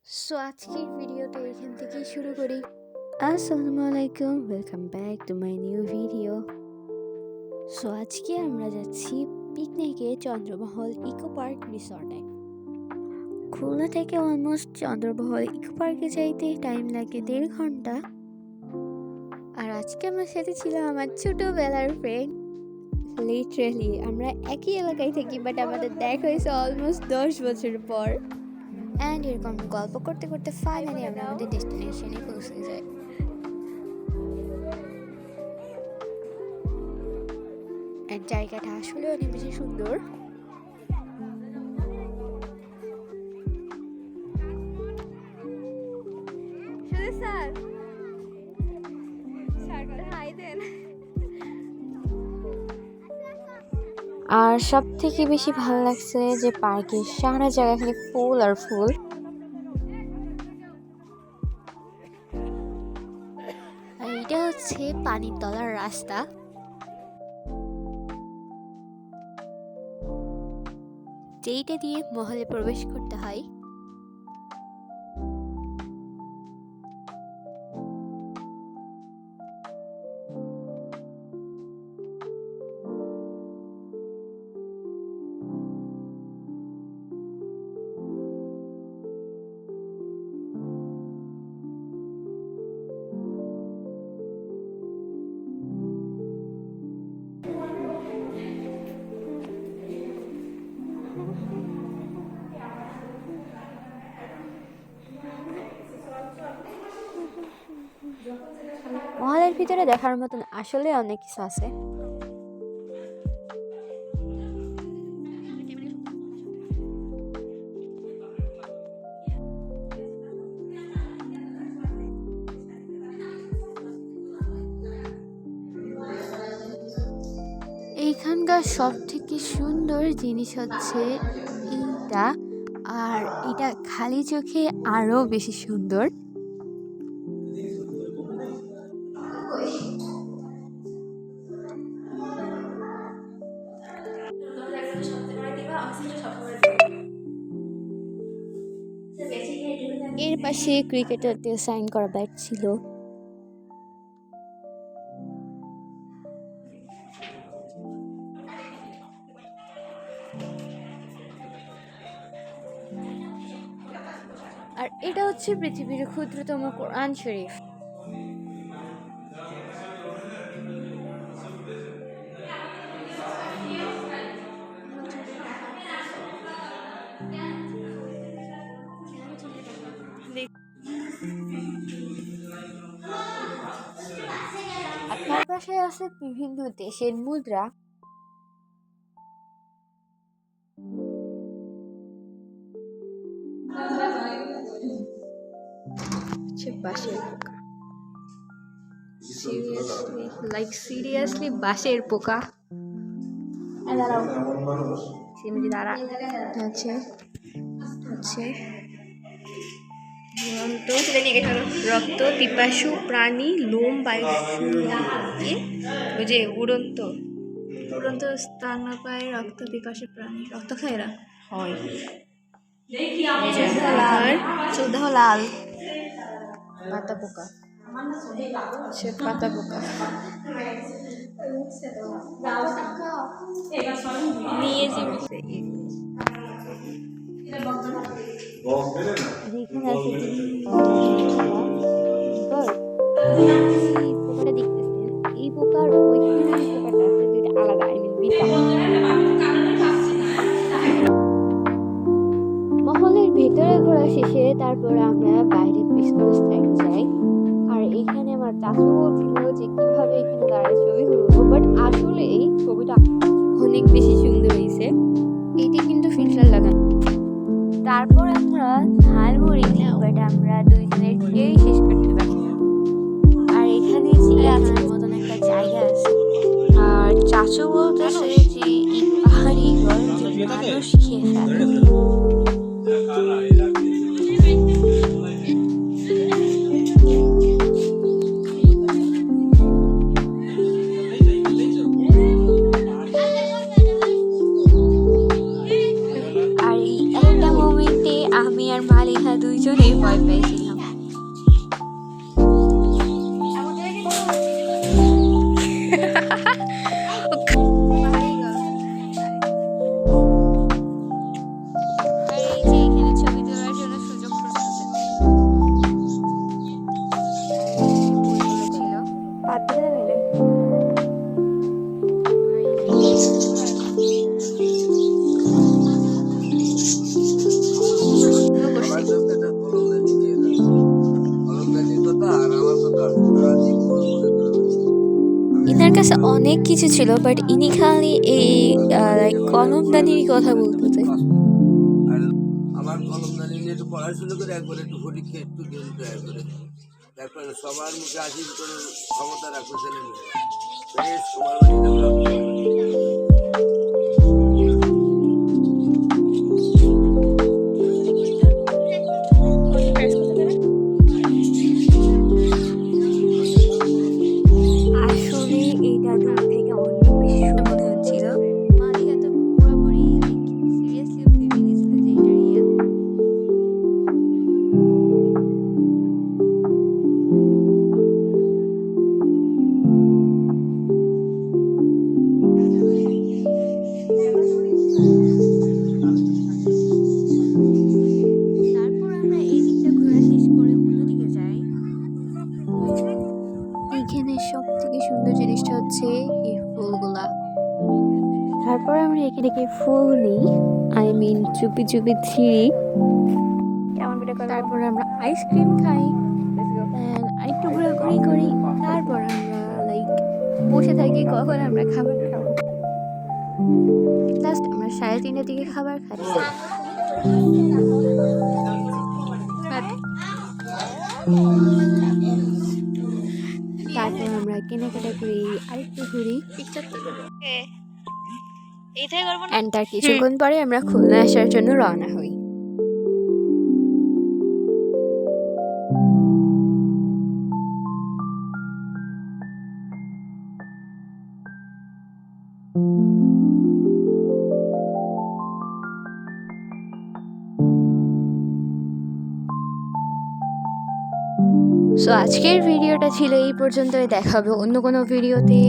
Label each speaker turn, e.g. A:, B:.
A: আজকের ভিডিওটা এখান থেকেই শুরু করি। আসসালামু আলাইকুম, welcome back to my new video. আজকে আমরা যাচ্ছি পিকনিকে চন্দ্রমহল ইকো পার্ক রিসর্টে। খুলনা থেকে অলমোস্ট চন্দ্রমহল ইকো পার্কে যাইতে টাইম লাগে 1.5 ঘন্টা। আর আজকে আমার সাথে ছিল আমার ছোটবেলার ফ্রেন্ড। লিটারালি আমরা একই এলাকায় থাকি, বাট আমাদের দেখা হয়েছে অলমোস্ট 10 বছর পর। অ্যান্ড এরকম গল্প করতে করতে ফাইনালি আমরা আমাদের ডেস্টিনেশনে পৌঁছে যাই। অ্যান্ড জায়গাটা আসলে অনেক বেশি সুন্দর। আর সব থেকে বেশি ভালো লাগছে যে পার্কের সারা জায়গা খালি ফুল আর ফুল। আর এটা হচ্ছে পানির তলার রাস্তা। যেইটা দিয়ে মহলে প্রবেশ করতে হয়। মহলের ভিতরে দেখার মতন আসলে অনেক কিছু আছে। এইখানকার সব থেকে সুন্দর জিনিস হচ্ছে এইটা, আর এটা খালি চোখে আরো বেশি সুন্দর। এর পাশে ক্রিকেটারদের সাইন করা ব্যাট ছিল। আর এটা হচ্ছে পৃথিবীর ক্ষুদ্রতম কোরআন শরীফ। আপনার পাশে আছে বিভিন্ন দেশের মুদ্রা। বাঁশের পোকা, সিরিয়াসলি বাঁশের পোকা। রক্ত পিপাসু প্রাণী লোম বায়ু ওই যে উড়ন্ত স্তন্যপায়ী রক্ত পিপাসু প্রাণী। রক্ত খায় এরা হয়। চৌদাহ লাল পাতা পোকা, সে পাতা পোকা নিয়ে জীবিত। যেখানে আছে পোকাটা দেখতেছেন, এই পোকার ওইখানে পোকাটা আছে যেটা আলাদা, মহলের ভেতরে ঘোরা শেষে তারপরে আমরা বাইরে পিছনের সাইড যাই। আর এখানে আমার চাচু বলছিল যে কিভাবে এখানে দাঁড়ায় ছবি তুলবো, বাট আসলে এই ছবিটা অনেক বেশি সুন্দর হয়েছে। এইটা কিন্তু ফিল্টার লাগানো। তারপর আমরা ঝালমুড়ি, বাট আমরা দুইজনের কেউই শেষ করতে পারি না। আর এখানে চিড়িয়াখানার মতন একটা জায়গা আছে। আর চাচু বলতেছে যে এই পাহাড়ি মানুষ খেয়ে ফেলে। মালিহা দুইজনেই ভয় পেয়েছিলাম। ইনার কাছে অনেক কিছু ছিল, বাট ইনি খালি এই লাইক কলমদানির কথা বলতেছে।
B: আমার কলমদানি নিয়ে একটু পড়াশোনা করে একবার একটু পরীক্ষা একটু দিন দয়া করে, তারপরে সবার মুখে হাসির করে ক্ষমতা রাখো ছেলে মেয়েরা। বেশ তোমার
A: আসলে এটা দূর থেকে অনেক বেশি সুন্দর মনে হচ্ছিল। মালিহা তো পুরোপুরি লাইক সিরিয়াসলি ভেবে নিয়েছিল যে এটা রিয়েল। তারপর আমরা এই দিকটা ঘোরা শেষ করে অন্যদিকে যাই। এখানে সব থেকে সুন্দর জিনিসটা হচ্ছে এই ফুলগুলা। তারপর আমরা এখানে থেকে ফুল নিই, আই মিন চুপি চুপি ছিঁড়ি। তারপর আমরা আইসক্রিম খাই, আরেকটু ঘোরাঘুরি করি। তারপর আমরা লাইক বসে থাকি কখন আমরা খাবার খাবো। লাস্ট আমরা 3:30টার দিকে খাবার খাই। তারপর আমরা কেনাকাটা করি, আরেকটু ঘুরি, অ্যান্ড তার কিছুক্ষণ পরে আমরা খুলনা আসার জন্য রওনা হই। সো আজকের ভিডিওটা ছিল এই পর্যন্তই। দেখা হবে অন্য কোনো ভিডিওতে।